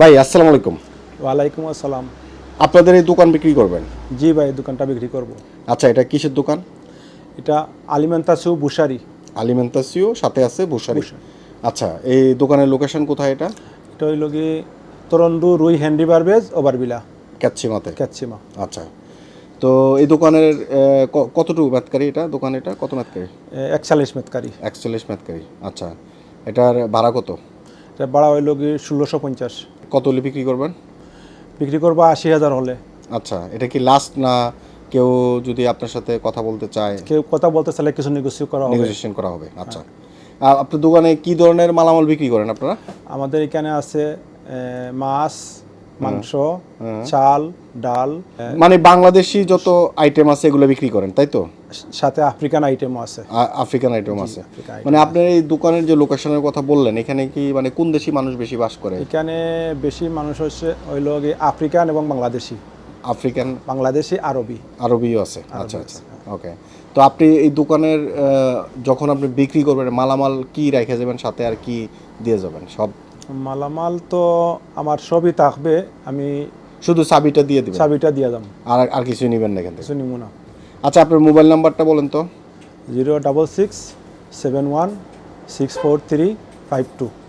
ভাই আসসালামু আলাইকুম। ওয়ালাইকুম আসসালাম। আপনাদের এই দোকান বিক্রি করবেন? জি ভাই, দোকানটা বিক্রি করব। আচ্ছা, এটা কিসের দোকান? এটা আলিমেন্তাসু বুশারি। আলিমেন্তাসিও সাথে আছে বুশারি। বুশারি। আচ্ছা, এই দোকানের লোকেশন কোথায় এটা? এটা হইল কি তরন্দু রুই হ্যান্ডি বারবেজ ওভারবিলা ক্যাচ্ছিমাতে। ক্যাচিমা। আচ্ছা, তো এই দোকানের কতটুকু মেতকারি এটা? দোকান এটা কত মেতকারি? 41 মেতকারি। 41 মেতকারি। আচ্ছা, এটার ভাড়া কত? এটা ভাড়া হইল কি 1650। কত হলে বিক্রি করবেন? বিক্রি করবো 80,000 হলে। আচ্ছা, এটা কি লাস্ট না কেউ যদি আপনার সাথে কথা বলতে চায় কেউ কথা বলতে চাইলে কিছু নেগোসিয়েট করা হবে। নেগোসিয়েশন করা হবে? আচ্ছা, আপনার দোকানে কি ধরনের মালামাল বিক্রি করেন আপনারা? আমাদের এখানে আছে মাছ, মাংস, চাল, ডাল, মানে বাংলাদেশি যত আইটেম আছে এগুলো বিক্রি করেন, তাই তো? সাথে আফ্রিকান আইটেমও আছে। আফ্রিকান আইটেম আছে। আফ্রিকান মানে আইটেম আপনার এই দোকানের যে লোকেশনের কথা বললেন, এখানে কি মানে কোন দেশি মানুষ বেশি বাস করে? এখানে বেশি মানুষ হচ্ছে হইল কি আফ্রিকান এবং বাংলাদেশি। আফ্রিকান, বাংলাদেশি, আরবি। আরবিও আছে। আচ্ছা আরবি আচ্ছা, আছে। ওকে। তো আপনি এই দোকানের যখন আপনি বিক্রি করবেন মালামাল কি রেখে যাবেন সাথে, আর কি দিয়ে যাবেন? সব মালামাল তো আমার সবই থাকবে, আমি শুধু চাবিটা দিয়ে দিবেন? চাবিটা দিয়ে দাম, আর আর কিছু নেবেন না এখান থেকে? কিছু নিব না। আচ্ছা, আপনার মোবাইল নাম্বারটা বলেন তো। 06671643552।